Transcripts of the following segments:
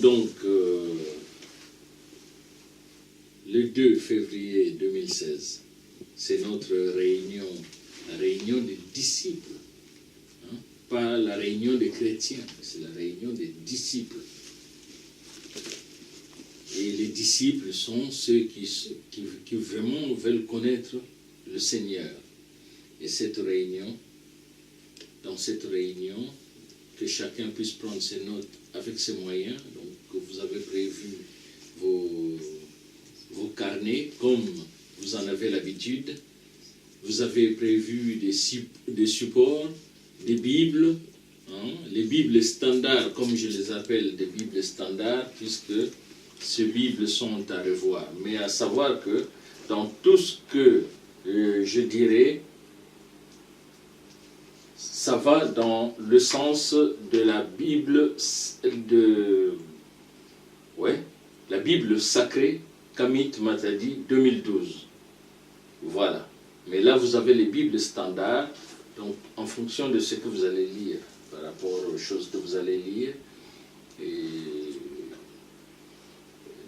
donc le 2 février 2016. C'est notre réunion, la réunion des disciples. Hein? Pas la réunion des chrétiens, c'est la réunion des disciples. Et les disciples sont ceux qui vraiment veulent connaître le Seigneur. Et cette réunion, dans cette réunion, que chacun puisse prendre ses notes avec ses moyens. Donc, vous avez prévu vos carnets comme vous en avez l'habitude. Vous avez prévu des supports, des Bibles, hein, les Bibles standards, comme je les appelle des Bibles standards, puisque ces Bibles sont à revoir. Mais à savoir que dans tout ce que je dirais, ça va dans le sens de la Bible la Bible sacrée Kamit Matadi 2012. Voilà. Mais là, vous avez les Bibles standards, donc en fonction de ce que vous allez lire, par rapport aux choses que vous allez lire, et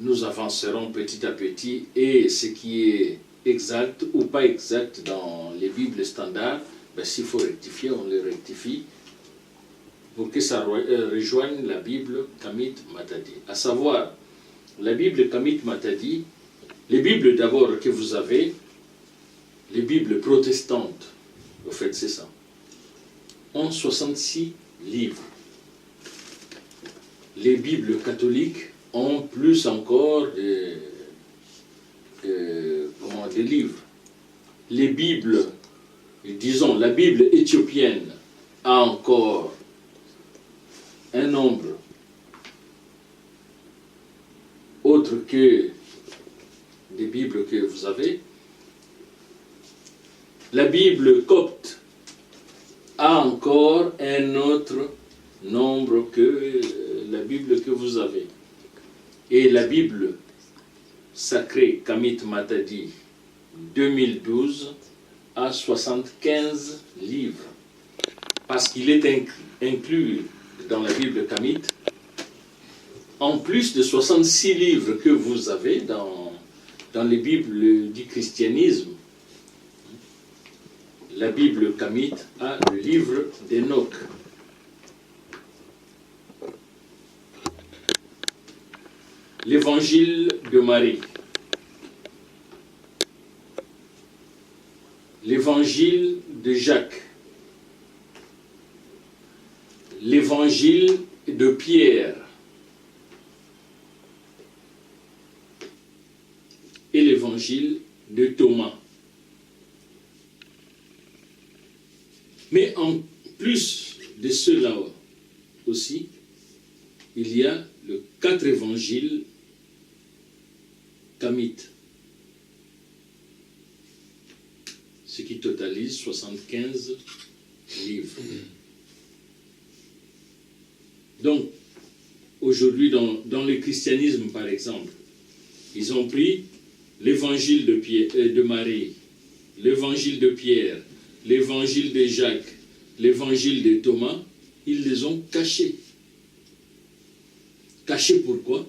nous avancerons petit à petit, et ce qui est exact ou pas exact dans les Bibles standards, ben, s'il faut rectifier, on les rectifie pour que ça rejoigne la Bible Kamit Matadi. À savoir, la Bible Kamit Matadi, les Bibles d'abord que vous avez, les Bibles protestantes, au fait c'est ça, ont 66 livres. Les Bibles catholiques ont plus encore des livres. Les Bibles, disons, la Bible éthiopienne a encore un nombre autre que des Bibles que vous avez. La Bible copte a encore un autre nombre que la Bible que vous avez. Et la Bible sacrée Kamit Matadi 2012 a 75 livres. Parce qu'il est inclus dans la Bible Kamit, en plus de 66 livres que vous avez dans les Bibles du christianisme. La Bible Kamit a le livre d'Enoch. L'évangile de Marie. L'évangile de Jacques. L'évangile de Pierre. Et l'évangile de Thomas. Mais en plus de cela aussi, il y a les 4 évangiles Kamit, ce qui totalise 75 livres. Donc, aujourd'hui, dans le christianisme, par exemple, ils ont pris l'évangile de Marie, l'évangile de Pierre, l'évangile de Jacques, l'évangile de Thomas, ils les ont cachés. Cachés pourquoi?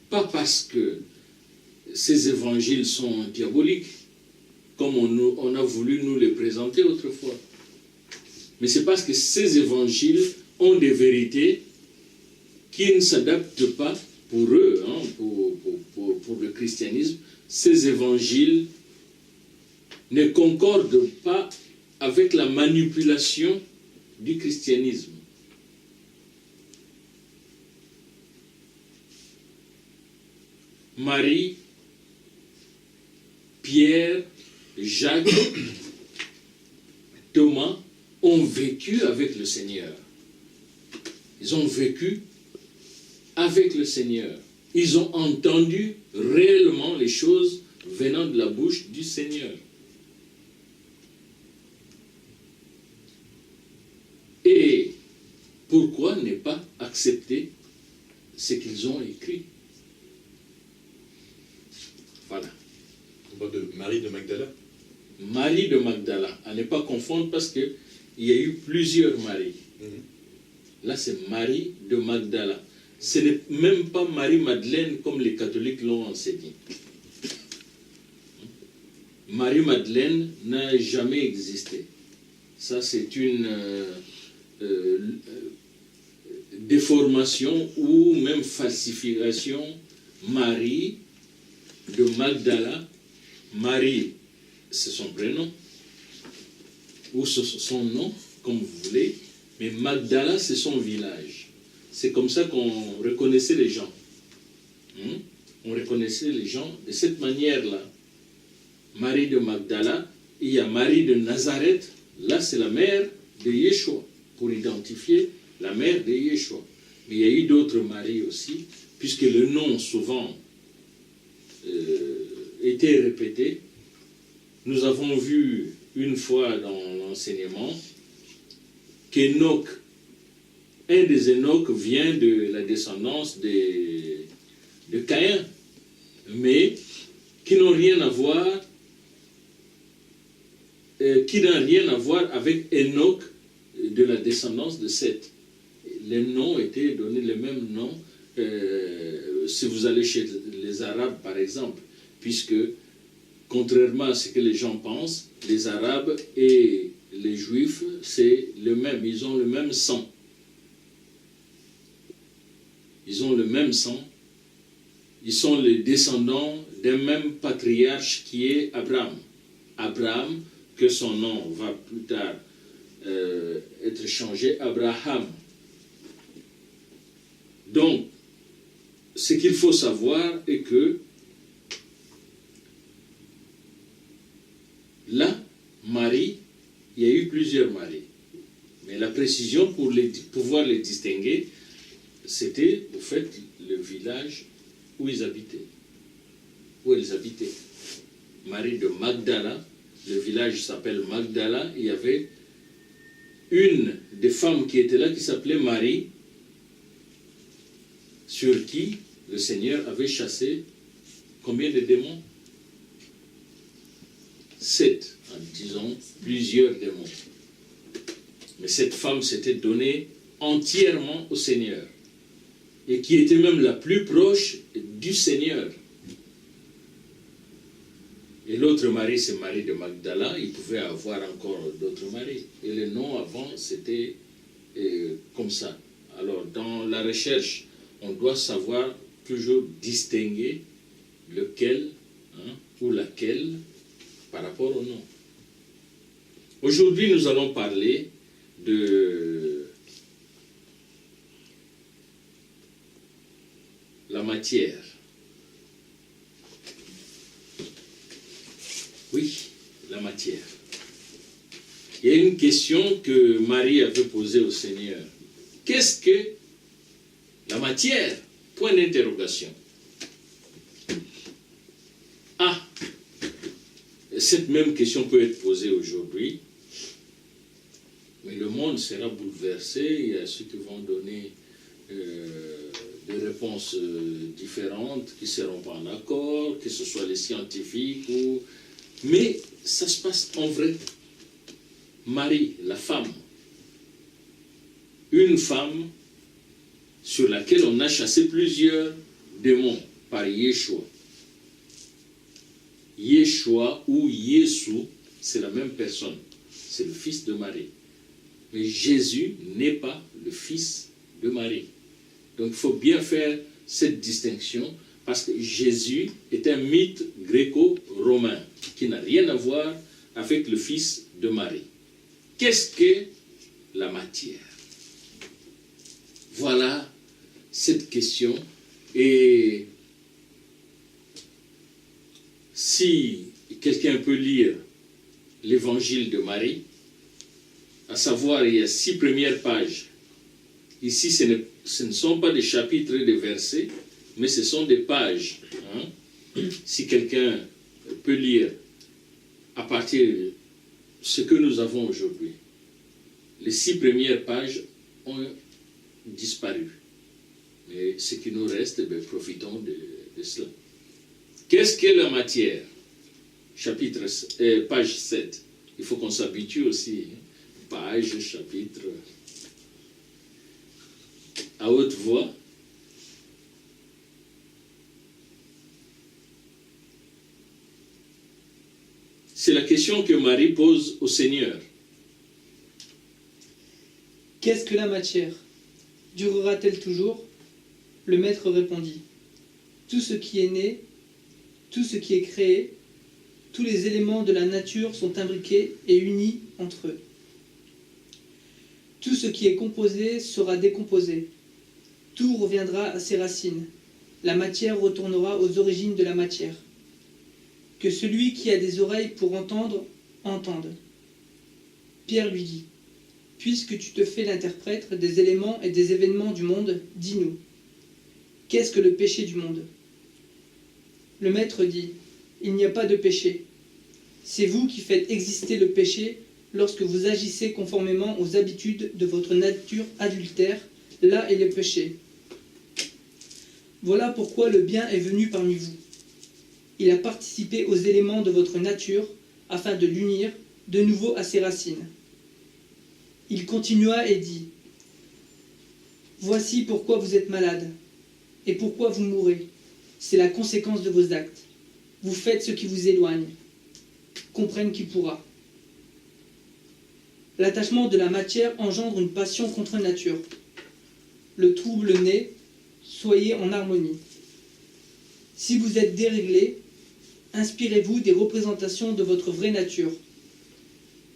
Pas parce que ces évangiles sont diaboliques, comme on a voulu nous les présenter autrefois. Mais c'est parce que ces évangiles ont des vérités qui ne s'adaptent pas pour eux, hein, pour le christianisme. Ces évangiles ne concordent pas avec la manipulation du christianisme. Marie, Pierre, Jacques, Thomas ont vécu avec le Seigneur. Ils ont vécu avec le Seigneur. Ils ont entendu réellement les choses venant de la bouche du Seigneur. Et pourquoi ne pas accepter ce qu'ils ont écrit? Voilà. On parle de Marie de Magdala. Marie de Magdala, à ne pas confondre parce qu'il y a eu plusieurs Maries. Là, c'est Marie de Magdala. Ce n'est même pas Marie-Madeleine comme les catholiques l'ont enseigné. Marie-Madeleine n'a jamais existé. Ça, c'est une déformation ou même falsification. Marie de Magdala, Marie, c'est son prénom, ou son nom, comme vous voulez, mais Magdala, c'est son village. C'est comme ça qu'on reconnaissait les gens. On reconnaissait les gens de cette manière-là. Marie de Magdala, il y a Marie de Nazareth, là c'est la mère de Yeshua, pour identifier la mère de Yeshua. Mais il y a eu d'autres Maries aussi, puisque le nom souvent était répété. Nous avons vu une fois dans l'enseignement qu'Enoch, un des Enoch vient de la descendance de Caïn, mais qui n'ont rien à voir, qui n'a rien à voir avec Enoch de la descendance de Seth. Les noms étaient donnés, les mêmes noms, si vous allez chez les Arabes par exemple, puisque contrairement à ce que les gens pensent, les Arabes et les Juifs, c'est le même, ils ont le même sang. Ils ont le même sang. Ils sont les descendants d'un même patriarche qui est Abraham. Abraham, que son nom va plus tard être changé, Abraham. Donc, ce qu'il faut savoir est que là, Marie, il y a eu plusieurs Maries. Mais la précision pour pouvoir les distinguer, c'était au fait le village où ils habitaient. Marie de Magdala, le village s'appelle Magdala, il y avait une des femmes qui était là qui s'appelait Marie, sur qui le Seigneur avait chassé combien de démons? 7, en disant plusieurs démons. Mais cette femme s'était donnée entièrement au Seigneur, et qui était même la plus proche du Seigneur. Et l'autre Marie, c'est Marie de Magdala. Il pouvait avoir encore d'autres maris. Et le nom avant, c'était comme ça. Alors, dans la recherche, on doit savoir toujours distinguer lequel ou laquelle par rapport au nom. Aujourd'hui, nous allons parler de la matière. Oui, la matière. Il y a une question que Marie avait posée au Seigneur. Qu'est-ce que la matière? Point d'interrogation. Ah, cette même question peut être posée aujourd'hui, mais le monde sera bouleversé. Il y a ceux qui vont donner des réponses différentes, qui ne seront pas en accord, que ce soit les scientifiques ou... Mais ça se passe en vrai. Marie, la femme, une femme sur laquelle on a chassé plusieurs démons par Yeshua. Yeshua ou Yesu, c'est la même personne. C'est le fils de Marie. Mais Jésus n'est pas le fils de Marie. Donc il faut bien faire cette distinction, parce que Jésus est un mythe gréco-romain qui n'a rien à voir avec le fils de Marie. Qu'est-ce que la matière? Voilà cette question. Et si quelqu'un peut lire l'évangile de Marie, à savoir, il y a 6 premières pages. Ici, ce ne sont pas des chapitres et des versets, mais ce sont des pages. Si quelqu'un peut lire à partir de ce que nous avons aujourd'hui, les 6 premières pages ont disparu. Mais ce qui nous reste, profitons de cela. Qu'est-ce que la matière? Page 7. Il faut qu'on s'habitue aussi. Page, chapitre. À haute voix. c'est la question que Marie pose au Seigneur. Qu'est-ce que la matière? Durera-t-elle toujours? Le maître répondit. Tout ce qui est né, tout ce qui est créé, tous les éléments de la nature sont imbriqués et unis entre eux. Tout ce qui est composé sera décomposé. Tout reviendra à ses racines. La matière retournera aux origines de la matière. Que celui qui a des oreilles pour entendre, entende. Pierre lui dit, puisque tu te fais l'interprète des éléments et des événements du monde, dis-nous, qu'est-ce que le péché du monde? Le maître dit, il n'y a pas de péché. C'est vous qui faites exister le péché lorsque vous agissez conformément aux habitudes de votre nature adultère, là est le péché. Voilà pourquoi le bien est venu parmi vous. Il a participé aux éléments de votre nature afin de l'unir de nouveau à ses racines. Il continua et dit, voici pourquoi vous êtes malade et pourquoi vous mourrez. C'est la conséquence de vos actes. Vous faites ce qui vous éloigne. Comprenne qui pourra. L'attachement de la matière engendre une passion contre nature. Le trouble naît, soyez en harmonie. Si vous êtes déréglé, inspirez-vous des représentations de votre vraie nature.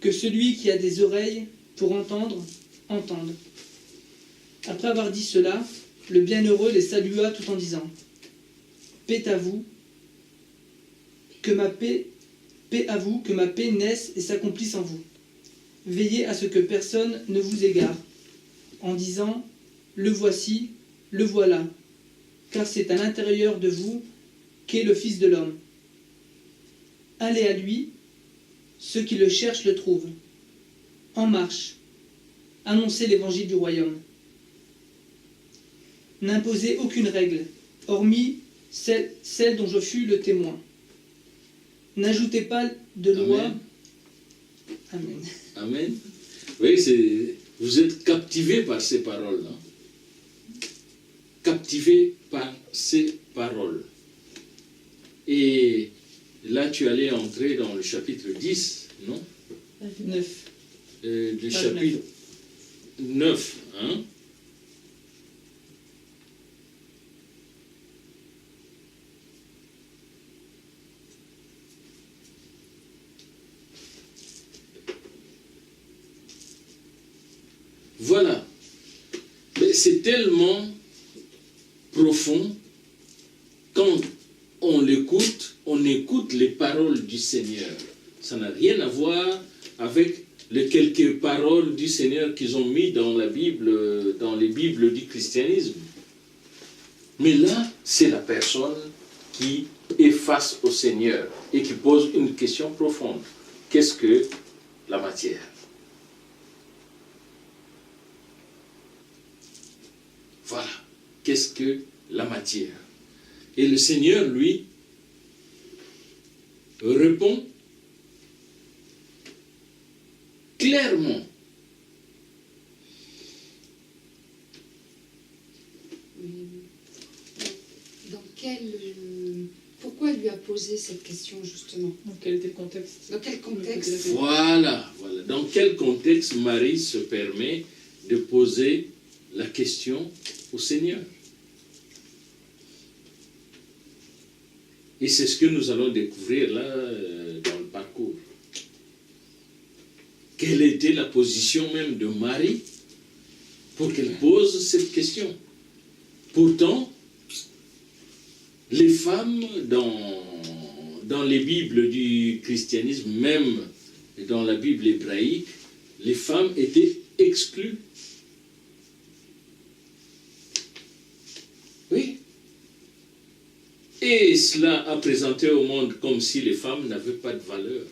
Que celui qui a des oreilles pour entendre, entende. Après avoir dit cela, le bienheureux les salua tout en disant, paix à vous, que ma paix naisse et s'accomplisse en vous. Veillez à ce que personne ne vous égare, en disant, le voici, le voilà, car c'est à l'intérieur de vous qu'est le Fils de l'homme. Allez à lui, ceux qui le cherchent le trouvent. En marche, annoncez l'évangile du royaume. N'imposez aucune règle, hormis celle dont je fus le témoin. N'ajoutez pas de loi. Amen. Amen. Amen. Oui, vous êtes captivés par ces paroles. Hein? Captivés par ces paroles. Et là, tu allais entrer dans le chapitre 10, non? 9. Le chapitre 9. Hein? Voilà. Mais c'est tellement profond quand on l'écoute, on écoute les paroles du Seigneur. Ça n'a rien à voir avec les quelques paroles du Seigneur qu'ils ont mis dans la Bible, dans les Bibles du christianisme. Mais là, c'est la personne qui est face au Seigneur et qui pose une question profonde. Qu'est-ce que la matière? Voilà. Qu'est-ce que la matière? Et le Seigneur, lui, répond clairement. Pourquoi il lui a posé cette question, justement? Dans quel était le contexte? Dans quel contexte? Voilà. Dans quel contexte Marie se permet de poser la question au Seigneur? Et c'est ce que nous allons découvrir là dans le parcours. Quelle était la position même de Marie pour qu'elle pose cette question? Pourtant, les femmes dans les Bibles du christianisme, même dans la Bible hébraïque, les femmes étaient exclues. Oui. Et cela a présenté au monde comme si les femmes n'avaient pas de valeur.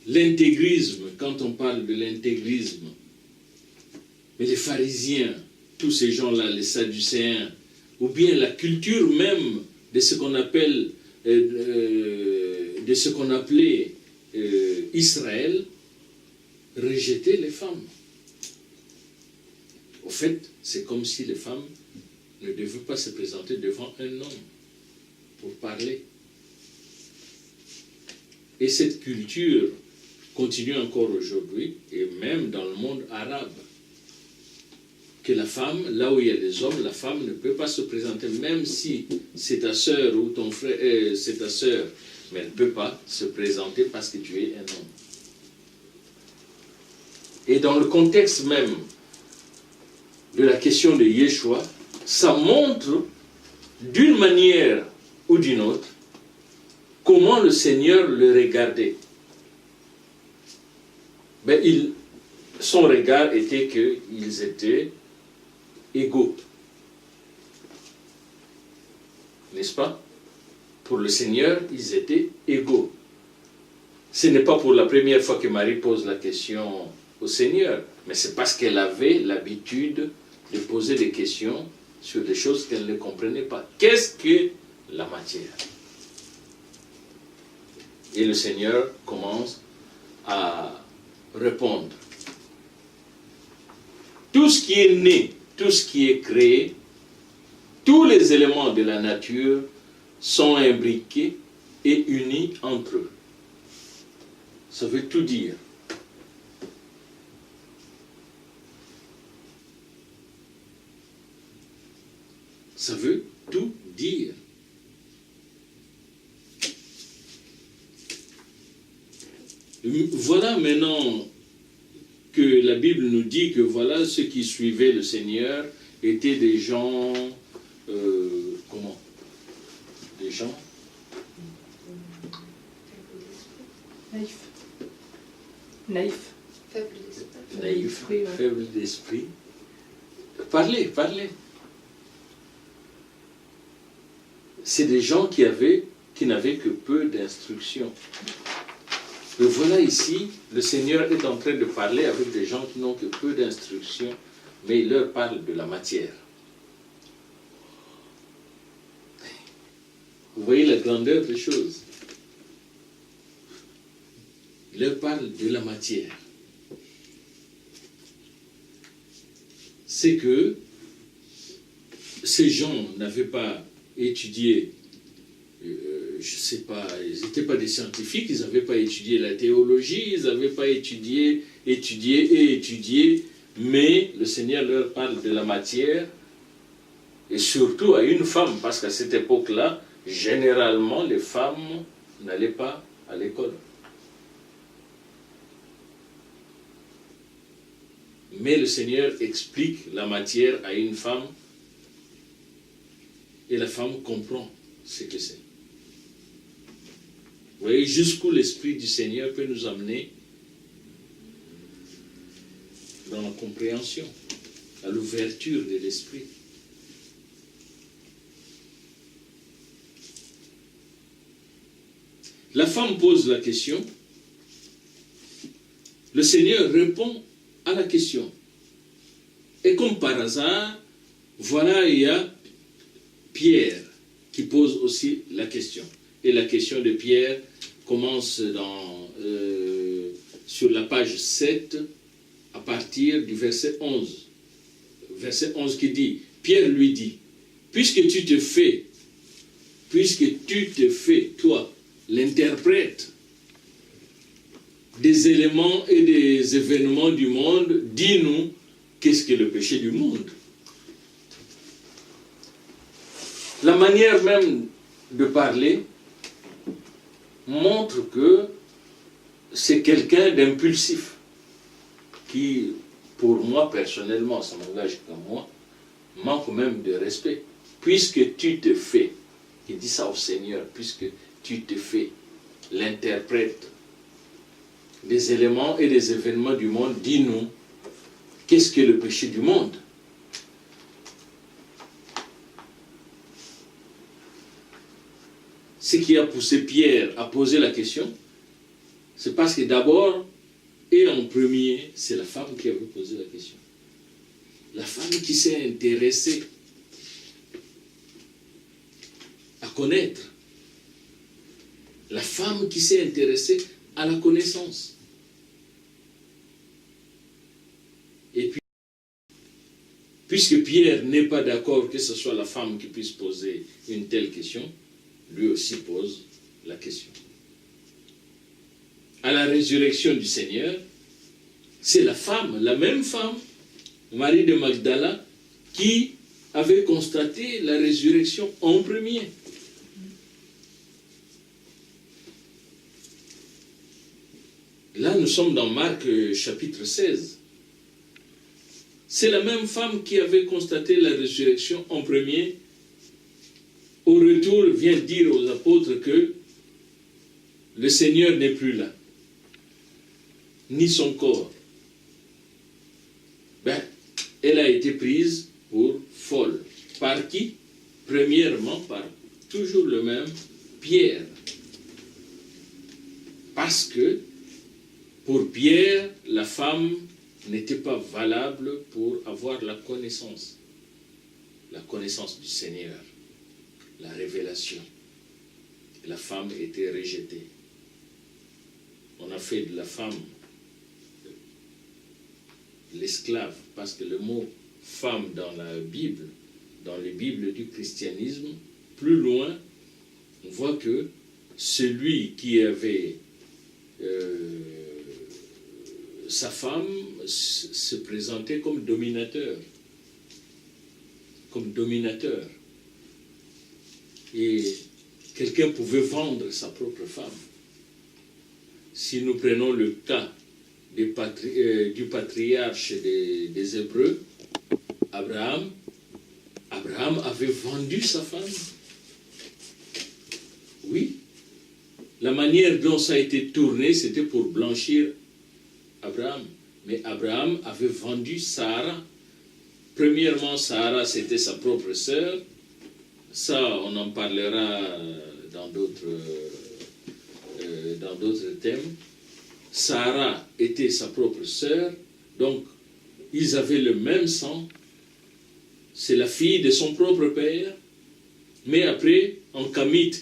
L'intégrisme, quand on parle de l'intégrisme, mais les pharisiens, tous ces gens-là, les sadducéens, ou bien la culture même de ce qu'on appelle, de ce qu'on appelait Israël, rejetaient les femmes. Au fait, c'est comme si les femmes ne devaient pas se présenter devant un homme. pour parler. Et cette culture continue encore aujourd'hui, et même dans le monde arabe. Que la femme, là où il y a des hommes, la femme ne peut pas se présenter, même si c'est ta sœur ou ton frère, c'est ta sœur, mais elle ne peut pas se présenter parce que tu es un homme. Et dans le contexte même de la question de Yeshua, ça montre d'une manière ou d'une autre comment le Seigneur le regardait. Ben, son regard était qu'ils étaient égaux. N'est-ce pas? Pour le Seigneur, ils étaient égaux. Ce n'est pas pour la première fois que Marie pose la question au Seigneur, mais c'est parce qu'elle avait l'habitude de poser des questions sur des choses qu'elle ne comprenait pas. Qu'est-ce que la matière? Et le Seigneur commence à répondre. Tout ce qui est né, tout ce qui est créé, tous les éléments de la nature sont imbriqués et unis entre eux. Ça veut tout dire. Ça veut tout dire. Voilà maintenant que la Bible nous dit que voilà ceux qui suivaient le Seigneur étaient des gens, comment? Des gens Naïf. Naïf. Faible d'esprit. naïfs, Oui, ouais. faibles d'esprit. Parlez. C'est des gens qui n'avaient que peu d'instruction. Et voilà ici, le Seigneur est en train de parler avec des gens qui n'ont que peu d'instruction, mais il leur parle de la matière. Vous voyez la grandeur des choses. Il leur parle de la matière. C'est que ces gens n'avaient pas étudié, je ne sais pas, ils n'étaient pas des scientifiques, ils n'avaient pas étudié la théologie, ils n'avaient pas étudié, mais le Seigneur leur parle de la matière, et surtout à une femme, parce qu'à cette époque-là, généralement, les femmes n'allaient pas à l'école. Mais le Seigneur explique la matière à une femme, et la femme comprend ce que c'est. Vous voyez jusqu'où l'Esprit du Seigneur peut nous amener dans la compréhension, à l'ouverture de l'Esprit. La femme pose la question, le Seigneur répond à la question. Et comme par hasard, voilà, il y a Pierre qui pose aussi la question. Et la question de Pierre commence sur la page 7 à partir du verset 11. Verset 11 qui dit, Pierre lui dit, puisque tu te fais, toi, l'interprète des éléments et des événements du monde, dis-nous, qu'est-ce que le péché du monde? La manière même de parler montre que c'est quelqu'un d'impulsif qui, pour moi personnellement, ça m'engage qu'à moi, manque même de respect. Puisque tu te fais, il dit ça au Seigneur, puisque tu te fais l'interprète des éléments et des événements du monde, dis-nous, qu'est-ce que le péché du monde? Ce qui a poussé Pierre à poser la question, c'est parce que d'abord, et en premier, c'est la femme qui avait posé la question. La femme qui s'est intéressée à connaître. La femme qui s'est intéressée à la connaissance. Et puis, puisque Pierre n'est pas d'accord que ce soit la femme qui puisse poser une telle question, lui aussi pose la question. À la résurrection du Seigneur, c'est la femme, la même femme, Marie de Magdala, qui avait constaté la résurrection en premier. Là, nous sommes dans Marc chapitre 16. C'est la même femme qui avait constaté la résurrection en premier. Au retour, vient dire aux apôtres que le Seigneur n'est plus là, ni son corps. Elle a été prise pour folle. Par qui? Premièrement, par toujours le même, Pierre. Parce que pour Pierre, la femme n'était pas valable pour avoir la connaissance du Seigneur, la révélation. La femme était rejetée. On a fait de la femme l'esclave, parce que le mot femme dans la Bible, dans les Bibles du christianisme, plus loin, on voit que celui qui avait sa femme se présentait comme dominateur. Et quelqu'un pouvait vendre sa propre femme. Si nous prenons le cas du patriarche des Hébreux, Abraham avait vendu sa femme. Oui. La manière dont ça a été tourné, c'était pour blanchir Abraham. Mais Abraham avait vendu Sarah. Premièrement, Sarah, c'était sa propre sœur. Ça, on en parlera dans d'autres thèmes. Sarah était sa propre sœur, donc ils avaient le même sang. C'est la fille de son propre père. Mais après, en Kamit,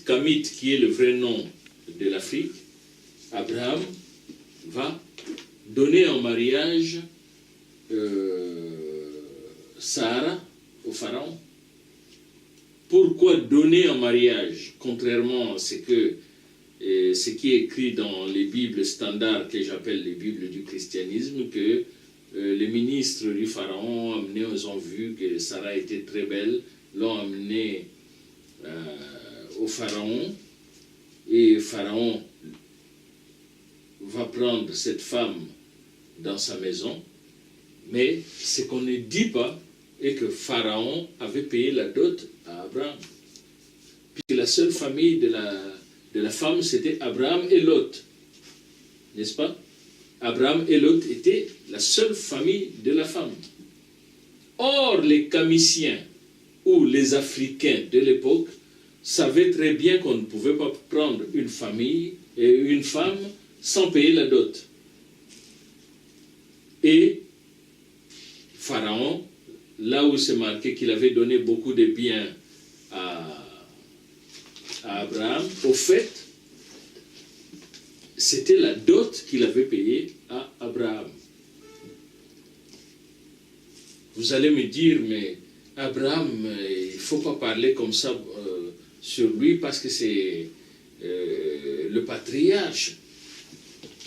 qui est le vrai nom de l'Afrique, Abraham va donner en mariage Sarah au pharaon. Pourquoi donner en mariage? Contrairement à ce qui est écrit dans les Bibles standards, que j'appelle les Bibles du christianisme, que les ministres du pharaon ils ont vu que Sarah était très belle, l'ont amenée au pharaon, et pharaon va prendre cette femme dans sa maison, mais ce qu'on ne dit pas est que pharaon avait payé la dot à Abraham, puisque la seule famille de la femme, c'était Abraham et Lot, n'est-ce pas? Abraham et Lot étaient la seule famille de la femme. Or, les Kamiciens ou les Africains de l'époque savaient très bien qu'on ne pouvait pas prendre une famille et une femme sans payer la dot. Et Pharaon, là où c'est marqué qu'il avait donné beaucoup de biens à Abraham, au fait, c'était la dot qu'il avait payée à Abraham. Vous allez me dire, mais Abraham, il ne faut pas parler comme ça sur lui parce que c'est le patriarche.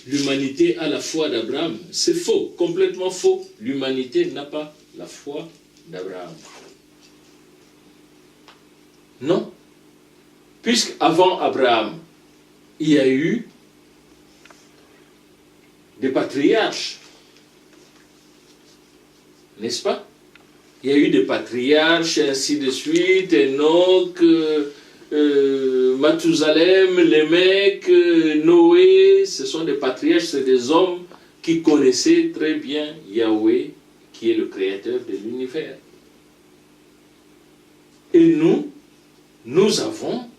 L'humanité a la foi d'Abraham. C'est faux, complètement faux. L'humanité n'a pas la foi d'Abraham. Non. Puisqu'avant Abraham, il y a eu des patriarches. N'est-ce pas? Il y a eu des patriarches, ainsi de suite, Enoch, Mathusalem, Lémec, Noé. Ce sont des patriarches, c'est des hommes qui connaissaient très bien Yahweh, qui est le créateur de l'univers. Et nous avons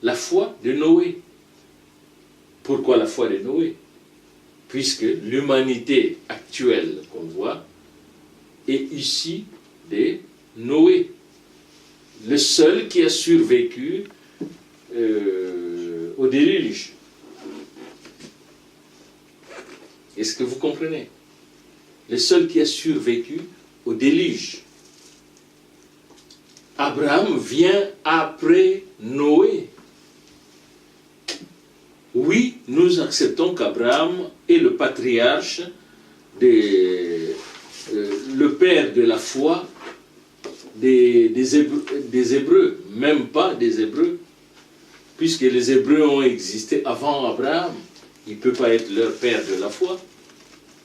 la foi de Noé. Pourquoi la foi de Noé? Puisque l'humanité actuelle qu'on voit est issue de Noé, le seul qui a survécu au déluge. Est-ce que vous comprenez? Le seul qui a survécu au déluge. Abraham vient après Noé. Oui, nous acceptons qu'Abraham est le patriarche, le père de la foi des Hébreux, même pas des Hébreux, puisque les Hébreux ont existé avant Abraham. Il ne peut pas être leur père de la foi,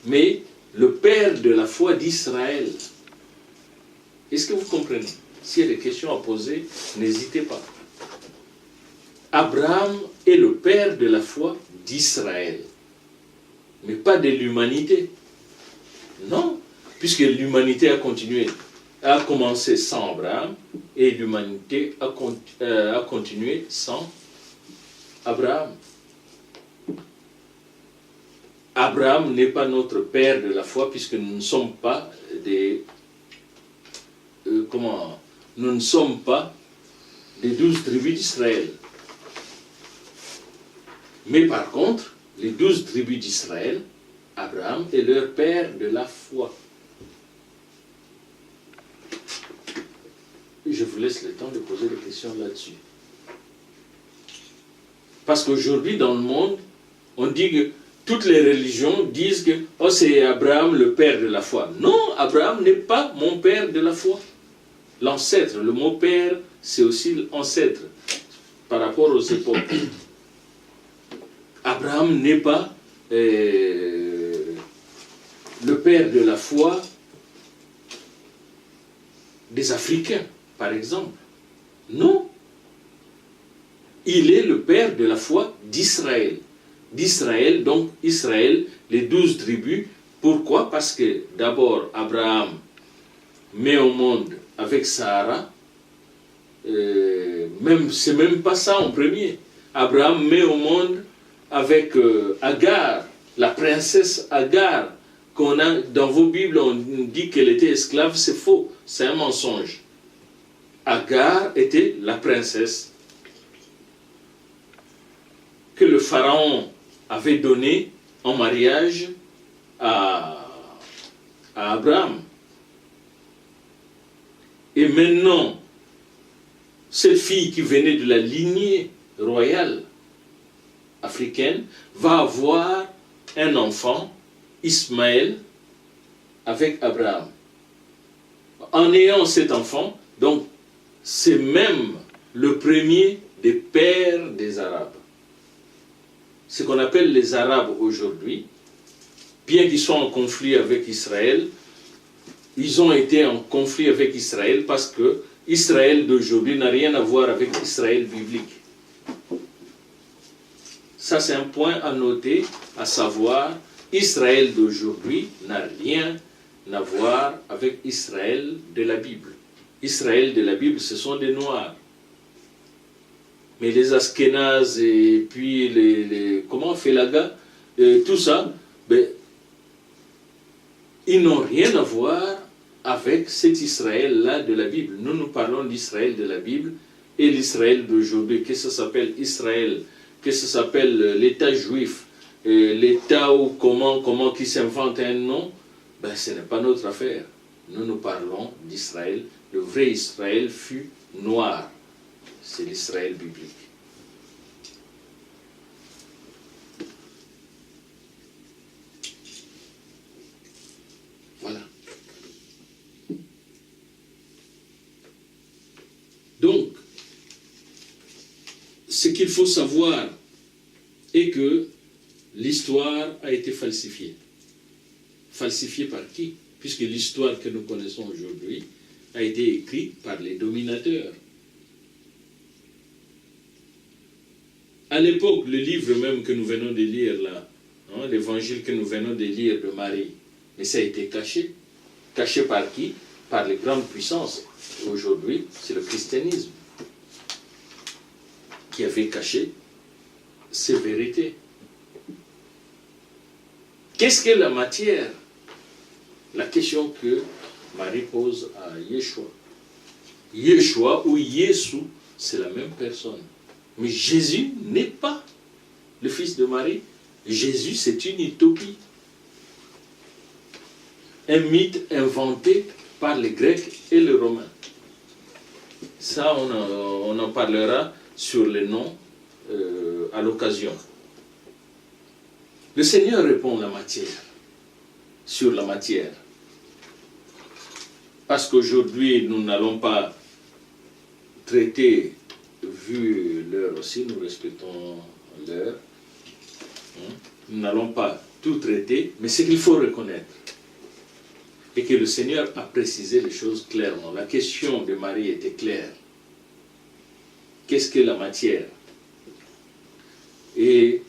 mais le père de la foi d'Israël. Est-ce que vous comprenez? S'il y a des questions à poser, n'hésitez pas. Abraham est le père de la foi d'Israël, mais pas de l'humanité. Non, puisque l'humanité a commencé sans Abraham, et l'humanité a continué sans Abraham. Abraham n'est pas notre père de la foi, puisque nous ne sommes pas des... nous ne sommes pas des 12 tribus d'Israël. Mais par contre, les 12 tribus d'Israël, Abraham est leur père de la foi. Je vous laisse le temps de poser des questions là-dessus. Parce qu'aujourd'hui, dans le monde, on dit que toutes les religions disent que oh, c'est Abraham le père de la foi. Non, Abraham n'est pas mon père de la foi. L'ancêtre, le mot père, c'est aussi l'ancêtre par rapport aux époques. Abraham n'est pas le père de la foi des Africains, par exemple. Non. Il est le père de la foi d'Israël. D'Israël, donc Israël, les 12 tribus. Pourquoi? Parce que d'abord, Abraham met au monde avec Sarah, c'est même pas ça en premier. Abraham met au monde avec Agar, la princesse Agar, qu'on a dans vos Bibles, on dit qu'elle était esclave, c'est faux, c'est un mensonge. Agar était la princesse que le pharaon avait donnée en mariage à Abraham. Et maintenant, cette fille qui venait de la lignée royale africaine va avoir un enfant, Ismaël, avec Abraham. En ayant cet enfant, donc, c'est même le premier des pères des Arabes. Ce qu'on appelle les Arabes aujourd'hui, bien qu'ils soient en conflit avec Israël, ils ont été en conflit avec Israël parce que Israël d'aujourd'hui n'a rien à voir avec Israël biblique. Ça, c'est un point à noter, à savoir, Israël d'aujourd'hui n'a rien à voir avec Israël de la Bible. Israël de la Bible, ce sont des Noirs. Mais les Askénazes et puis comment Félaga, tout ça, ben, ils n'ont rien à voir avec cet Israël-là de la Bible. Nous parlons d'Israël de la Bible et l'Israël d'aujourd'hui. Qu'est-ce que ça s'appelle Israël? Qu'est-ce que ça s'appelle l'État juif? L'État ou comment qui s'invente un nom? Ben, ce n'est pas notre affaire. Nous parlons d'Israël. Le vrai Israël fut noir. C'est l'Israël biblique. Voilà. Donc, ce qu'il faut savoir est que l'histoire a été falsifiée. Falsifiée par qui? Puisque l'histoire que nous connaissons aujourd'hui a été écrite par les dominateurs. À l'époque, le livre même que nous venons de lire là, hein, l'évangile que nous venons de lire de Marie, mais ça a été caché. Caché par qui? Par les grandes puissances. Aujourd'hui, c'est le christianisme qui avait caché ces vérités. Qu'est-ce que la matière? La question que Marie pose à Yeshua. Yeshua ou Yesu, c'est la même personne. Mais Jésus n'est pas le fils de Marie. Jésus, c'est une utopie. Un mythe inventé par les Grecs et les Romains. Ça, on en parlera sur les noms à l'occasion. Le Seigneur répond la matière, sur la matière. Parce qu'aujourd'hui, nous n'allons pas traiter, vu l'heure aussi, nous respectons l'heure, nous n'allons pas tout traiter, mais ce qu'il faut reconnaître, et que le Seigneur a précisé les choses clairement. La question de Marie était claire. Qu'est-ce que la matière? Et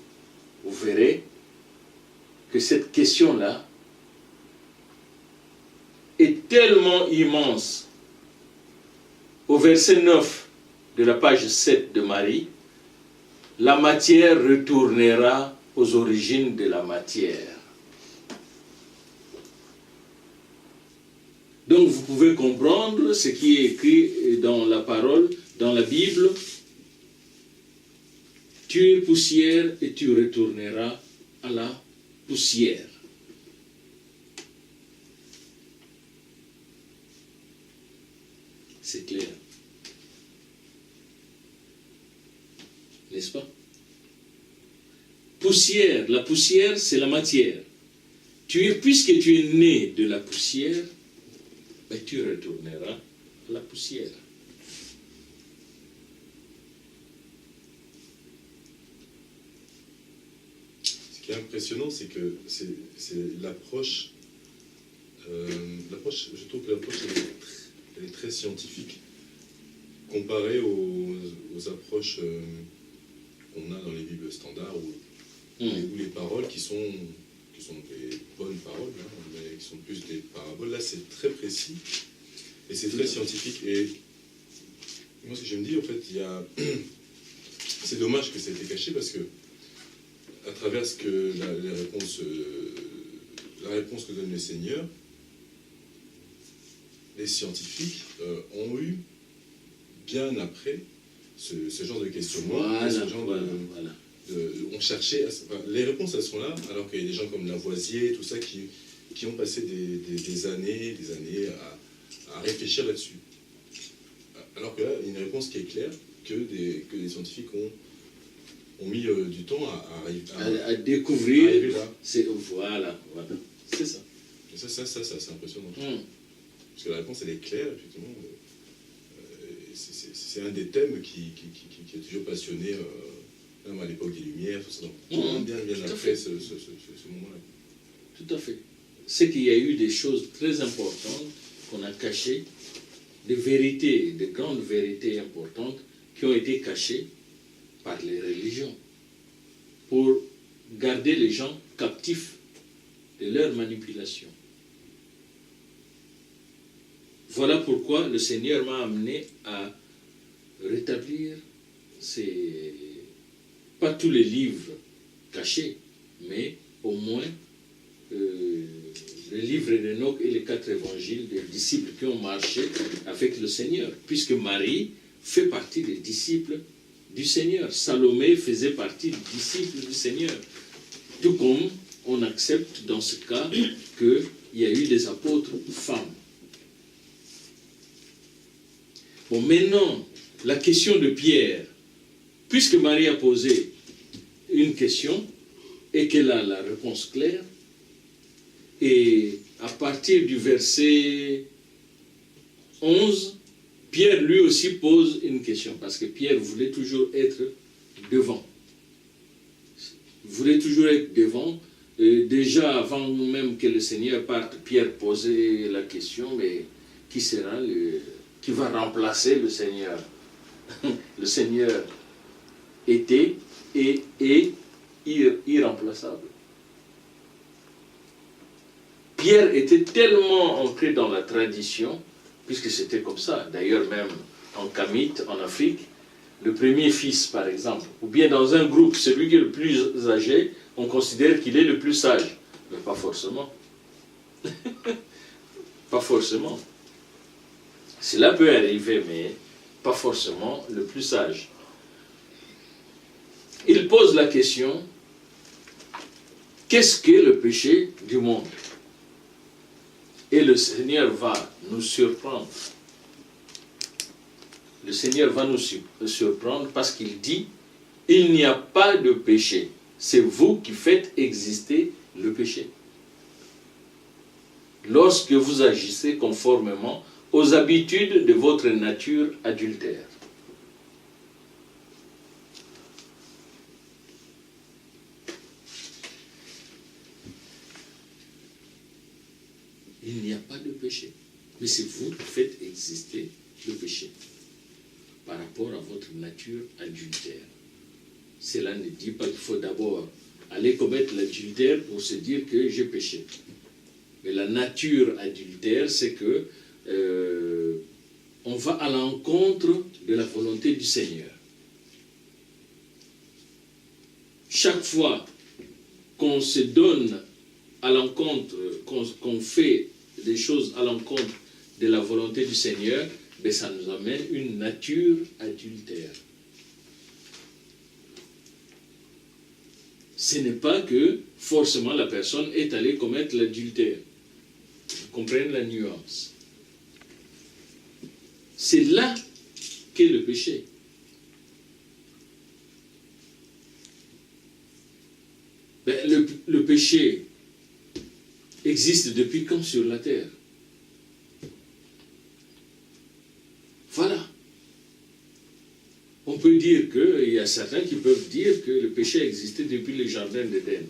vous verrez que cette question-là est tellement immense. Au verset 9 de la page 7 de Marie, la matière retournera aux origines de la matière. Donc vous pouvez comprendre ce qui est écrit dans la parole, dans la Bible. Tu es poussière et tu retourneras à la poussière. C'est clair. N'est-ce pas? Poussière, la poussière c'est la matière. Puisque tu es né de la poussière, ben, tu retourneras à la poussière. Ce qui est impressionnant, c'est que c'est l'approche. Je trouve que l'approche elle est très scientifique, comparée aux approches qu'on a dans les Bibles standards, où les paroles qui sont des bonnes paroles, mais qui sont plus des paraboles. Là, c'est très précis et c'est très scientifique. Et moi, ce que je me dis, en fait, c'est dommage que ça ait été caché, parce que à travers la réponse que donne le Seigneur, les scientifiques ont eu, bien après, ce genre de questionnement, on cherchait, les réponses elles sont là, alors qu'il y a des gens comme Lavoisier, tout ça, qui ont passé des années à réfléchir là-dessus. Alors que là, il y a une réponse qui est claire, que des scientifiques ont mis du temps à découvrir. À arriver là. Voilà, c'est ça. Et ça c'est impressionnant. Parce que la réponse, elle est claire, effectivement. C'est un des thèmes qui a toujours passionné, même à l'époque des Lumières, tout ça. Donc, bien après ce moment-là. Tout à fait. C'est qu'il y a eu des choses très importantes qu'on a cachées, des vérités, des grandes vérités importantes qui ont été cachées par les religions pour garder les gens captifs de leur manipulation. Voilà pourquoi le Seigneur m'a amené à rétablir pas tous les livres cachés, mais au moins le livre d'Enoch et les 4 évangiles des disciples qui ont marché avec le Seigneur, puisque Marie fait partie des disciples du Seigneur. Salomé faisait partie des disciples du Seigneur. Tout comme on accepte dans ce cas qu'il y a eu des apôtres femmes. Bon, maintenant, la question de Pierre, puisque Marie a posé une question et qu'elle a la réponse claire, et à partir du verset 11, Pierre lui aussi pose une question, parce que Pierre voulait toujours être devant. Il voulait toujours être devant. Déjà, avant même que le Seigneur parte, Pierre posait la question, mais qui sera qui va remplacer le Seigneur? Le Seigneur était et est irremplaçable. Pierre était tellement ancré dans la tradition, puisque c'était comme ça. D'ailleurs, même en Kamite, en Afrique, le premier fils, par exemple, ou bien dans un groupe, celui qui est le plus âgé, on considère qu'il est le plus sage. Mais pas forcément. Pas forcément. Cela peut arriver, mais pas forcément le plus sage. Il pose la question, qu'est-ce que le péché du monde? Et le Seigneur va nous surprendre. le Seigneur va nous surprendre parce qu'il dit, il n'y a pas de péché. C'est vous qui faites exister le péché. Lorsque vous agissez conformément aux habitudes de votre nature adultère. Il n'y a pas de péché. Mais c'est vous qui faites exister le péché par rapport à votre nature adultère. Cela ne dit pas qu'il faut d'abord aller commettre l'adultère pour se dire que j'ai péché. Mais la nature adultère, c'est que on va à l'encontre de la volonté du Seigneur. Chaque fois qu'on se donne à l'encontre, qu'on fait des choses à l'encontre de la volonté du Seigneur, ben ça nous amène une nature adultère. Ce n'est pas que forcément la personne est allée commettre l'adultère. Vous comprenez la nuance. C'est là qu'est le péché. Ben, le péché existe depuis quand sur la terre? Voilà. On peut dire qu'il y a certains qui peuvent dire que le péché existait depuis le jardin d'Éden.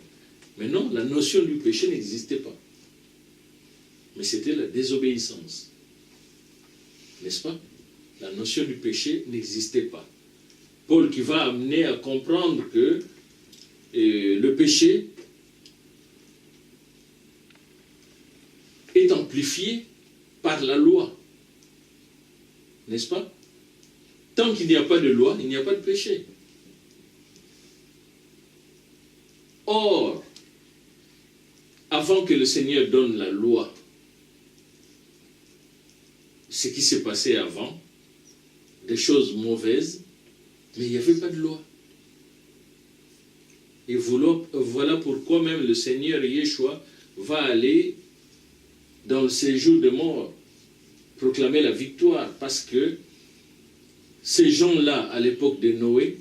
Mais non, la notion du péché n'existait pas. Mais c'était la désobéissance. N'est-ce pas? La notion du péché n'existait pas. Paul qui va amener à comprendre que le péché est amplifié par la loi. N'est-ce pas? Tant qu'il n'y a pas de loi, il n'y a pas de péché. Or, avant que le Seigneur donne la loi, ce qui s'est passé avant, des choses mauvaises, mais il n'y avait pas de loi. Et voilà pourquoi même le Seigneur Yeshua va aller dans le séjour de mort, proclamer la victoire, parce que ces gens-là, à l'époque de Noé,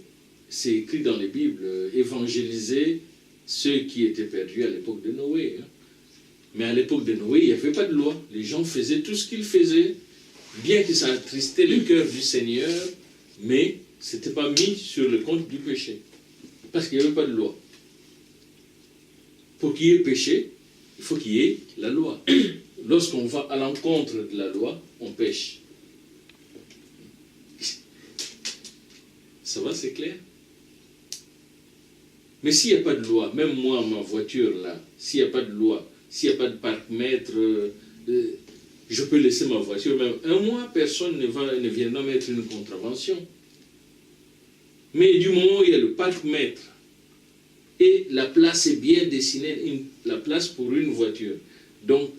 c'est écrit dans les Bibles, évangéliser ceux qui étaient perdus à l'époque de Noé. Mais à l'époque de Noé, il n'y avait pas de loi. Les gens faisaient tout ce qu'ils faisaient, bien que ça attristait le cœur du Seigneur, mais ce n'était pas mis sur le compte du péché, parce qu'il n'y avait pas de loi. Pour qu'il y ait péché, il faut qu'il y ait la loi. Lorsqu'on va à l'encontre de la loi, on pêche. Ça va, c'est clair? Mais s'il n'y a pas de loi, même moi, ma voiture là, s'il n'y a pas de loi, s'il n'y a pas de parc-mètre, je peux laisser ma voiture, même un mois, personne ne viendra mettre une contravention. Mais du moment où il y a le parc-mètre, et la place est bien dessinée, la place pour une voiture, donc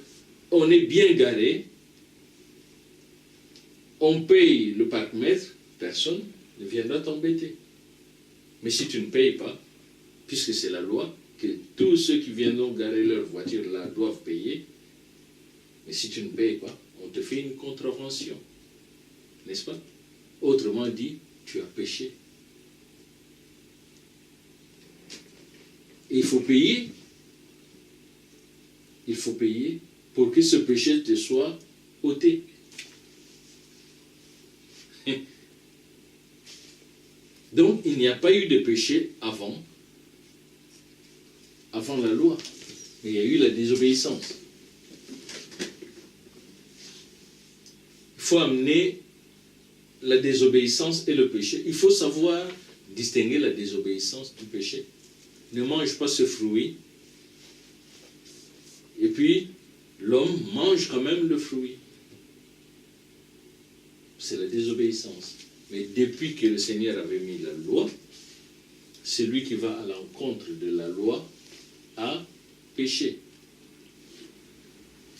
on est bien garé, on paye le parc-mètre, personne ne viendra t'embêter. Mais si tu ne payes pas, puisque c'est la loi, que tous ceux qui viendront garer leur voiture là doivent payer, mais si tu ne payes pas, on te fait une contravention. N'est-ce pas? Autrement dit, tu as péché. Et il faut payer. Il faut payer pour que ce péché te soit ôté. Donc, il n'y a pas eu de péché avant la loi. Mais il y a eu la désobéissance. Il faut amener la désobéissance et le péché. Il faut savoir distinguer la désobéissance du péché. Ne mange pas ce fruit. Et puis, l'homme mange quand même le fruit. C'est la désobéissance. Mais depuis que le Seigneur avait mis la loi, celui qui va à l'encontre de la loi a péché.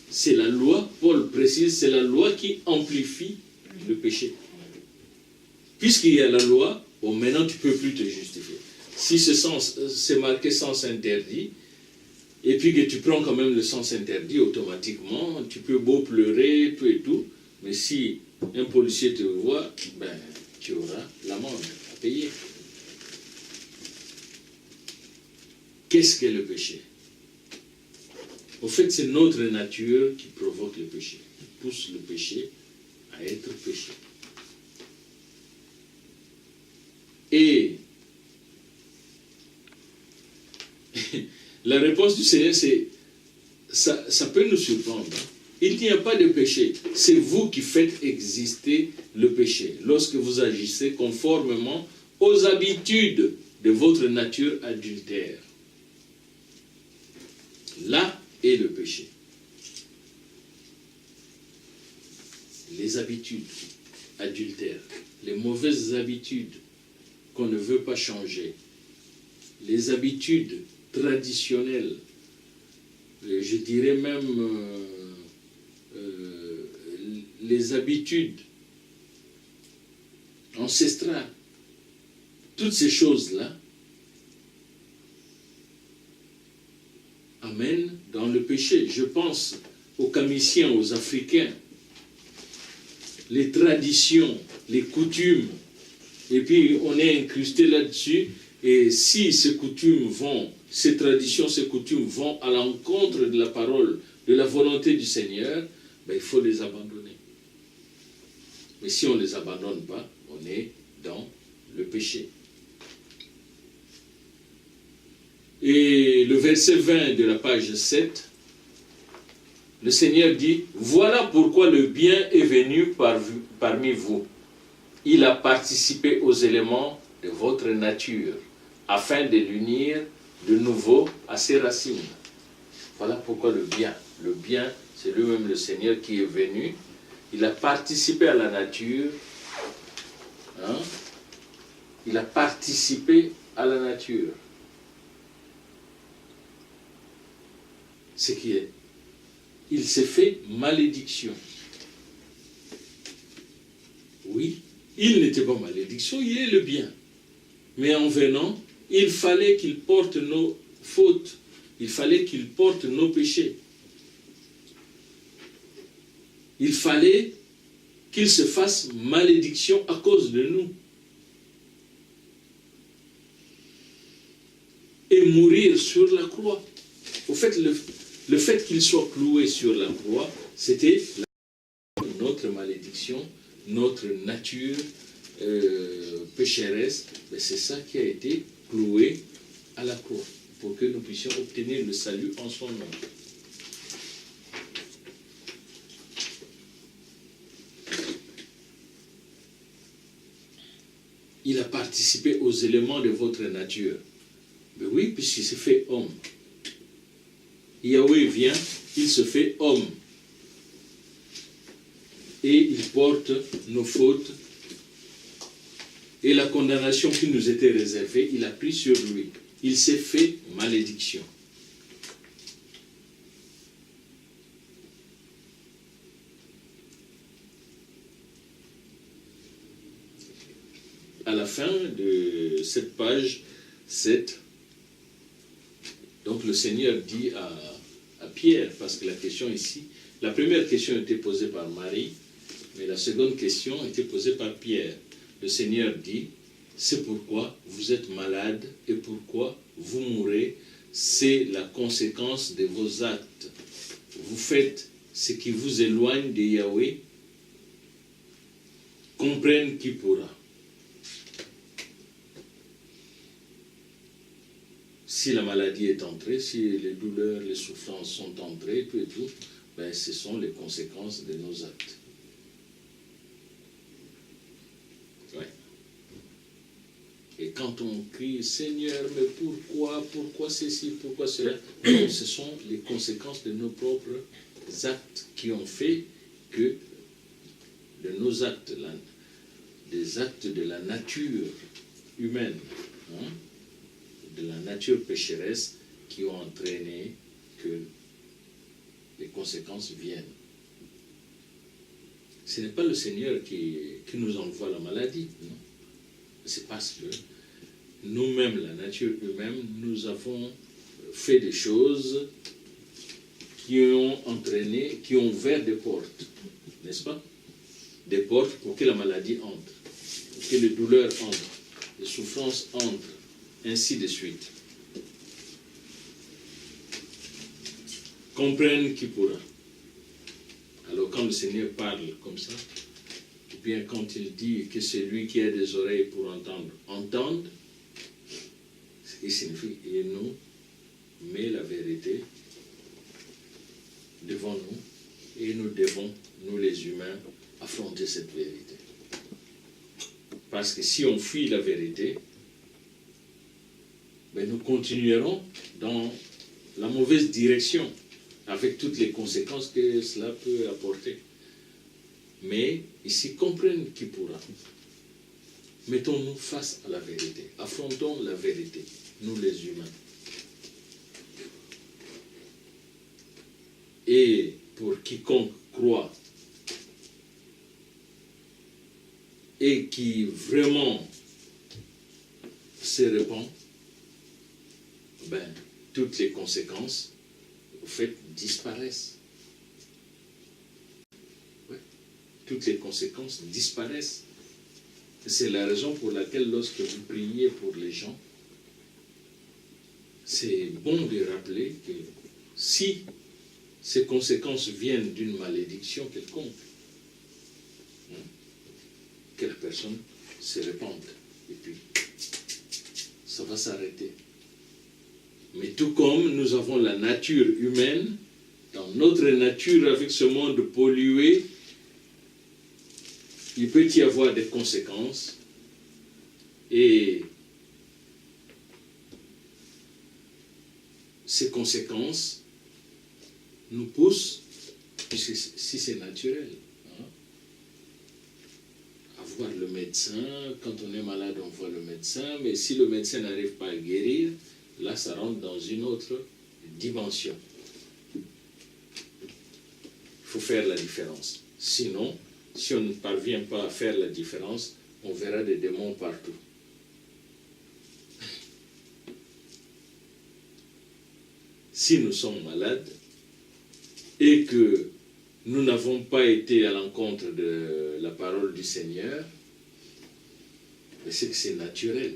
C'est la loi, Paul précise, c'est la loi qui amplifie le péché. Puisqu'il y a la loi, bon, maintenant tu ne peux plus te justifier. Si c'est marqué sens interdit, et puis que tu prends quand même le sens interdit automatiquement, tu peux beau pleurer, tout et tout, mais si un policier te voit, ben, tu auras l'amende à payer. Qu'est-ce qu'est le péché? Au fait, c'est notre nature qui provoque le péché, qui pousse le péché à être péché. Et la réponse du Seigneur, c'est ça peut nous surprendre. Il n'y a pas de péché. C'est vous qui faites exister le péché. Lorsque vous agissez conformément aux habitudes de votre nature adultère. Là est le péché. Les habitudes adultères, les mauvaises habitudes qu'on ne veut pas changer, les habitudes traditionnelles, je dirais même les habitudes ancestrales, toutes ces choses-là amènent dans le péché. Je pense aux Kamiciens, aux Africains, les traditions, les coutumes, et puis on est incrusté là-dessus, et si ces coutumes vont, ces traditions, ces coutumes vont à l'encontre de la parole, de la volonté du Seigneur, ben, il faut les abandonner. Mais si on ne les abandonne pas, on est dans le péché. Et le verset 20 de la page 7, le Seigneur dit, « Voilà pourquoi le bien est venu parmi vous. Il a participé aux éléments de votre nature, afin de l'unir de nouveau à ses racines. » Voilà pourquoi le bien, c'est lui-même le Seigneur qui est venu. Il a participé à la nature. Hein? Il a participé à la nature. Ce qui est. Il s'est fait malédiction. Oui, il n'était pas malédiction, il est le bien. Mais en venant, il fallait qu'il porte nos fautes. Il fallait qu'il porte nos péchés. Il fallait qu'il se fasse malédiction à cause de nous. Et mourir sur la croix. Au fait, le fait qu'il soit cloué sur la croix, c'était notre malédiction, notre nature pécheresse. Mais c'est ça qui a été cloué à la croix, pour que nous puissions obtenir le salut en son nom. Il a participé aux éléments de votre nature. Mais oui, puisqu'il s'est fait homme. Yahweh vient, il se fait homme. Et il porte nos fautes. Et la condamnation qui nous était réservée, il a pris sur lui. Il s'est fait malédiction. À la fin de cette page 7, donc le Seigneur dit à Pierre, parce que la question ici, la première question était posée par Marie, mais la seconde question était posée par Pierre. Le Seigneur dit, c'est pourquoi vous êtes malade et pourquoi vous mourrez, c'est la conséquence de vos actes. Vous faites ce qui vous éloigne de Yahweh, comprenne qui pourra. Si la maladie est entrée, si les douleurs, les souffrances sont entrées, tout et tout, ben ce sont les conséquences de nos actes. Ouais. Et quand on crie, Seigneur, mais pourquoi ceci, pourquoi cela? Non, ce sont les conséquences de nos propres actes qui ont fait que de nos actes, des actes de la nature humaine, hein, de la nature pécheresse, qui ont entraîné que les conséquences viennent. Ce n'est pas le Seigneur qui nous envoie la maladie, non. C'est parce que nous-mêmes, la nature humaine, nous avons fait des choses qui ont entraîné, qui ont ouvert des portes, n'est-ce pas? des portes pour que la maladie entre, pour que les douleurs entrent, les souffrances entrent, ainsi de suite. Comprenne qui pourra. Alors quand le Seigneur parle comme ça, ou bien quand il dit que celui qui a des oreilles pour entendre, entende, ce qui signifie qu'il nous met la vérité devant nous et nous devons, nous les humains, affronter cette vérité. Parce que si on fuit la vérité, ben nous continuerons dans la mauvaise direction, avec toutes les conséquences que cela peut apporter. Mais ici, comprenne qui pourra. Mettons-nous face à la vérité. Affrontons la vérité, nous les humains. Et pour quiconque croit et qui vraiment se répand, ben, toutes les conséquences, au fait, disparaissent. Ouais. Toutes les conséquences disparaissent. C'est la raison pour laquelle, lorsque vous priez pour les gens, c'est bon de rappeler que si ces conséquences viennent d'une malédiction quelconque, que la personne se répande. Et puis, ça va s'arrêter. Mais tout comme nous avons la nature humaine, dans notre nature, avec ce monde pollué, il peut y avoir des conséquences. Et ces conséquences nous poussent, puisque si c'est naturel, à voir le médecin. Quand on est malade, on voit le médecin, mais si le médecin n'arrive pas à guérir, là, ça rentre dans une autre dimension. Il faut faire la différence. Sinon, si on ne parvient pas à faire la différence, on verra des démons partout. Si nous sommes malades et que nous n'avons pas été à l'encontre de la parole du Seigneur, c'est que c'est naturel.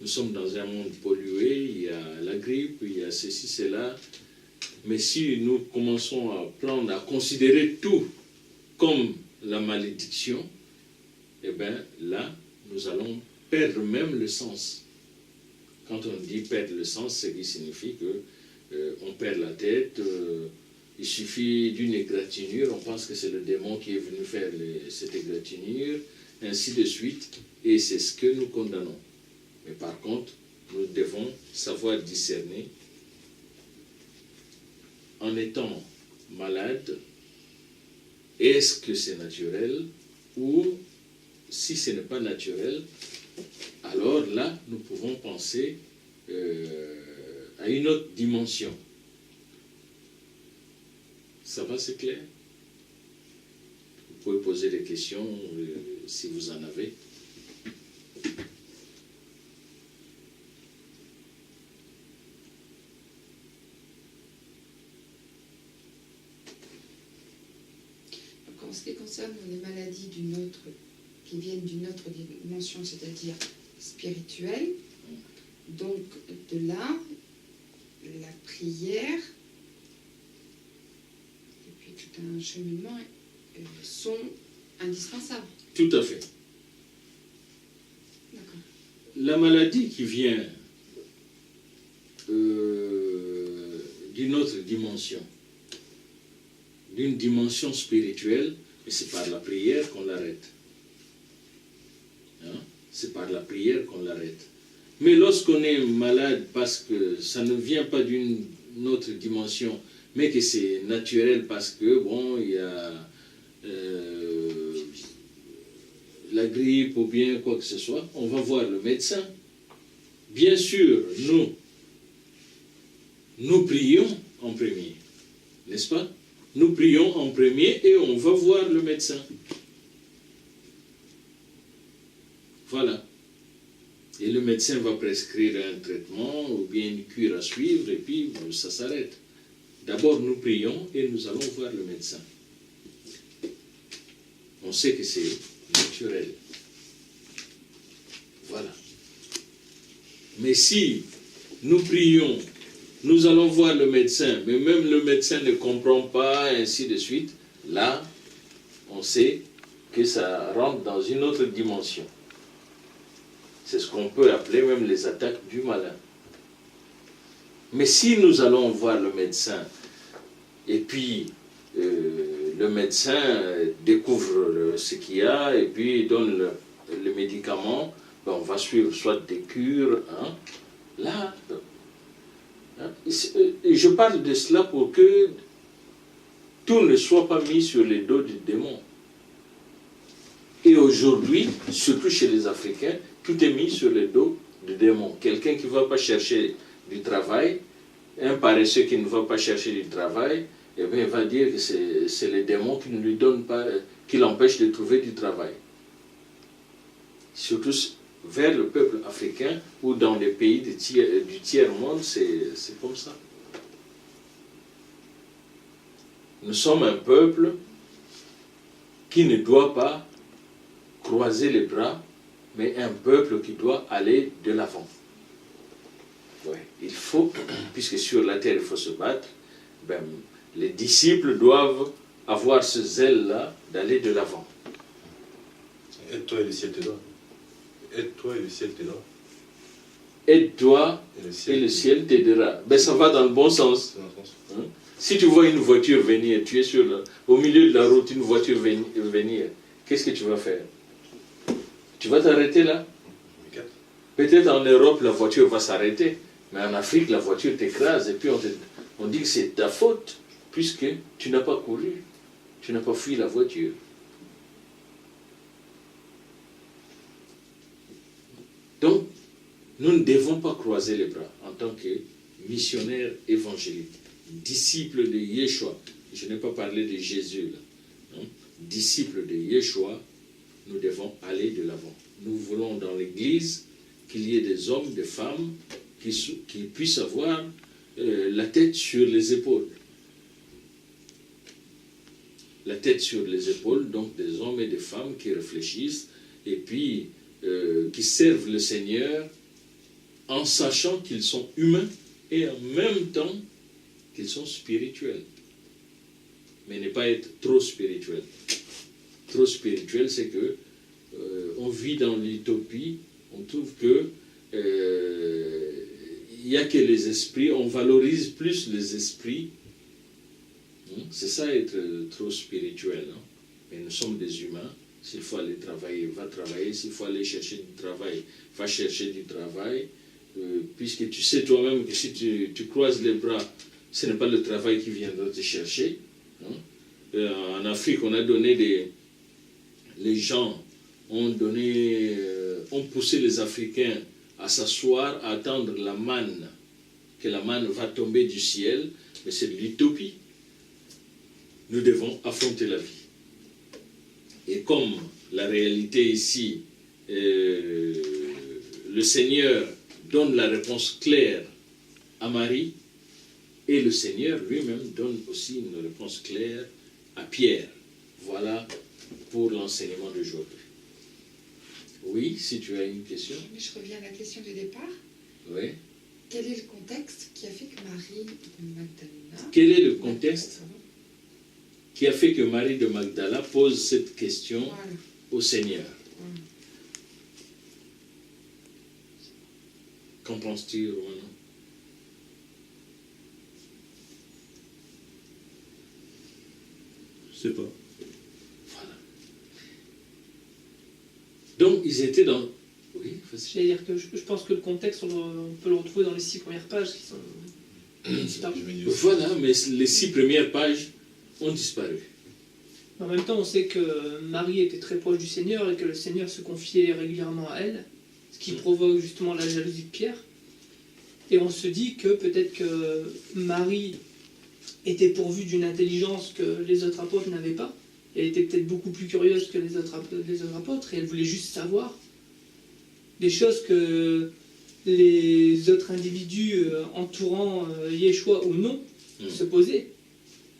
Nous sommes dans un monde pollué, il y a la grippe, il y a ceci, cela. Mais si nous commençons à prendre, à considérer tout comme la malédiction, eh bien là, nous allons perdre même le sens. Quand on dit perdre le sens, c'est qui signifie qu'on perd la tête, il suffit d'une égratignure, on pense que c'est le démon qui est venu faire cette égratignure, ainsi de suite, et c'est ce que nous condamnons. Mais par contre, nous devons savoir discerner, en étant malade, est-ce que c'est naturel, ou si ce n'est pas naturel, alors là, nous pouvons penser à une autre dimension. Ça va, c'est clair? Vous pouvez poser des questions si vous en avez. En ce qui concerne les maladies qui viennent d'une autre dimension, c'est-à-dire spirituelle, donc de là, la prière et puis tout un cheminement sont indispensables. Tout à fait. D'accord. La maladie qui vient d'une autre dimension, d'une dimension spirituelle, et c'est par la prière qu'on l'arrête. C'est par la prière qu'on l'arrête. Mais lorsqu'on est malade parce que ça ne vient pas d'une autre dimension, mais que c'est naturel parce que, bon, il y a la grippe ou bien quoi que ce soit, on va voir le médecin. Bien sûr, nous prions en premier, n'est-ce pas? Nous prions en premier et on va voir le médecin. Voilà. Et le médecin va prescrire un traitement ou bien une cure à suivre et puis ça s'arrête. D'abord, nous prions et nous allons voir le médecin. on sait que c'est naturel. Voilà. Mais si nous prions, nous allons voir le médecin, mais même le médecin ne comprend pas, ainsi de suite, là, on sait que ça rentre dans une autre dimension. C'est ce qu'on peut appeler même les attaques du malin. Mais si nous allons voir le médecin, et puis le médecin découvre ce qu'il y a, et puis donne le médicament, ben on va suivre soit des cures, hein, là, hein, je parle de cela pour que tout ne soit pas mis sur les dos du démon. Et aujourd'hui, surtout chez les Africains, tout est mis sur les dos du démon. Quelqu'un qui ne va pas chercher du travail, un paresseux qui ne va pas chercher du travail, eh bien, il va dire que c'est les démons qui ne lui donnent pas, qui l'empêchent de trouver du travail. Surtout vers le peuple africain ou dans les pays du tiers-monde, c'est comme ça. Nous sommes un peuple qui ne doit pas croiser les bras, mais un peuple qui doit aller de l'avant. Ouais, il faut, puisque sur la terre il faut se battre, ben, les disciples doivent avoir ce zèle-là d'aller de l'avant. Aide-toi et le ciel t'aidera. Aide-toi et le ciel t'aidera. Aide-toi et le ciel t'aidera. Ben, ça va dans le bon sens. Hein? Si tu vois une voiture venir, tu es au milieu de la route, une voiture venir, qu'est-ce que tu vas faire? Tu vas t'arrêter là? Peut-être en Europe, la voiture va s'arrêter, mais en Afrique, la voiture t'écrase, et puis on dit que c'est ta faute, puisque tu n'as pas couru, tu n'as pas fui la voiture. Donc, nous ne devons pas croiser les bras en tant que missionnaires évangéliques, disciples de Yeshua. Je n'ai pas parlé de Jésus là. Hein? Disciples de Yeshua, nous devons aller de l'avant. Nous voulons dans l'Église qu'il y ait des hommes, des femmes qui puissent avoir la tête sur les épaules. La tête sur les épaules, donc des hommes et des femmes qui réfléchissent et puis qui servent le Seigneur en sachant qu'ils sont humains et en même temps qu'ils sont spirituels. Mais ne pas être trop spirituel. Trop spirituel, c'est que on vit dans l'utopie, on trouve que il n'y a que les esprits, on valorise plus les esprits. C'est ça être trop spirituel. Hein? Mais nous sommes des humains. S'il faut aller travailler, va travailler. S'il faut aller chercher du travail, va chercher du travail. Puisque tu sais toi-même que si tu croises les bras, ce n'est pas le travail qui viendra te chercher. Hein? En Afrique, on a donné les gens ont poussé les Africains à s'asseoir, à attendre la manne, que la manne va tomber du ciel, mais c'est de l'utopie. Nous devons affronter la vie. Et comme la réalité ici, le Seigneur donne la réponse claire à Marie, et le Seigneur lui-même donne aussi une réponse claire à Pierre. Voilà pour l'enseignement d'aujourd'hui. Oui, si tu as une question. Je reviens à la question du départ. Oui. Quel est le contexte qui a fait que Marie de Magdala... Quel est le contexte qui a fait que Marie de Magdala pose cette question au Seigneur? Qu'en penses-tu, Romano? Je sais pas. Voilà. Donc, ils étaient dans... Oui, j'allais dire que je pense que le contexte, on peut le retrouver dans les 6 premières pages qui sont... Voilà, mais les 6 premières pages ont disparu. En même temps, on sait que Marie était très proche du Seigneur et que le Seigneur se confiait régulièrement à elle, ce qui provoque justement la jalousie de Pierre. Et on se dit que peut-être que Marie était pourvue d'une intelligence que les autres apôtres n'avaient pas. Elle était peut-être beaucoup plus curieuse que les autres apôtres et elle voulait juste savoir des choses que les autres individus entourant Yeshua ou non se posaient.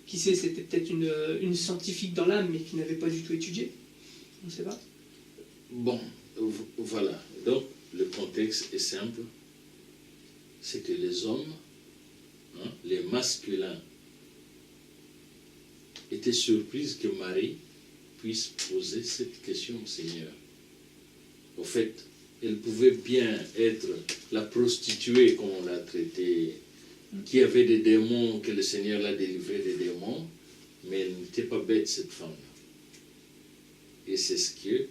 Qui sait, c'était peut-être une scientifique dans l'âme, mais qui n'avait pas du tout étudié. On ne sait pas. Bon, voilà. Donc, le contexte est simple. C'est que les hommes, les masculins, étaient surpris que Marie puisse poser cette question au Seigneur. Au fait, elle pouvait bien être la prostituée, comme on l'a traité, qui avait des démons, que le Seigneur l'a délivré des démons, mais elle n'était pas bête, cette femme. Et c'est ce que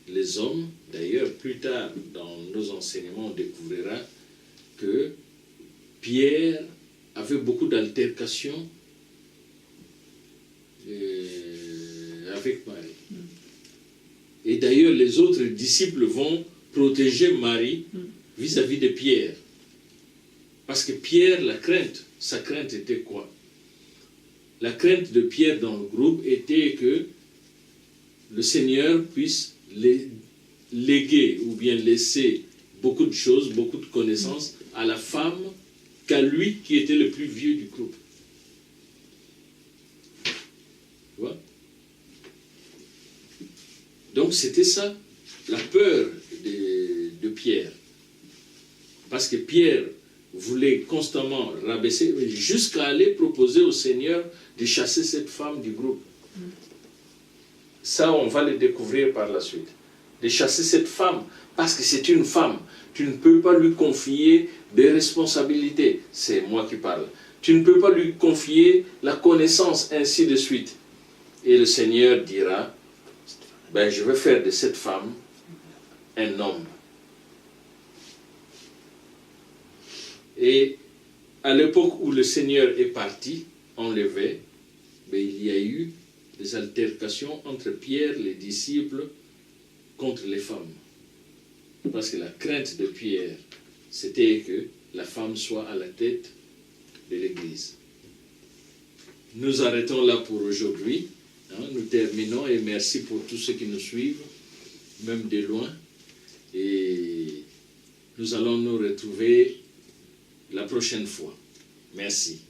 les hommes, d'ailleurs, plus tard dans nos enseignements, on découvrira que Pierre avait beaucoup d'altercations avec Marie. Et d'ailleurs, les autres disciples vont protéger Marie vis-à-vis de Pierre. Parce que Pierre, sa crainte était quoi? La crainte de Pierre dans le groupe était que le Seigneur puisse léguer ou bien laisser beaucoup de choses, beaucoup de connaissances à la femme qu'à lui qui était le plus vieux du groupe. Tu vois? Donc c'était ça, la peur de Pierre. Parce que Pierre voulait constamment rabaisser, jusqu'à aller proposer au Seigneur de chasser cette femme du groupe. Ça, on va le découvrir par la suite. De chasser cette femme, parce que c'est une femme. Tu ne peux pas lui confier des responsabilités. C'est moi qui parle. Tu ne peux pas lui confier la connaissance, ainsi de suite. Et le Seigneur dira, ben, je vais faire de cette femme un homme. Et à l'époque où le Seigneur est parti, enlevé, ben, il y a eu des altercations entre Pierre, les disciples, contre les femmes. Parce que la crainte de Pierre, c'était que la femme soit à la tête de l'Église. Nous arrêtons là pour aujourd'hui. Nous terminons et merci pour tous ceux qui nous suivent, même de loin. Et nous allons nous retrouver la prochaine fois. Merci.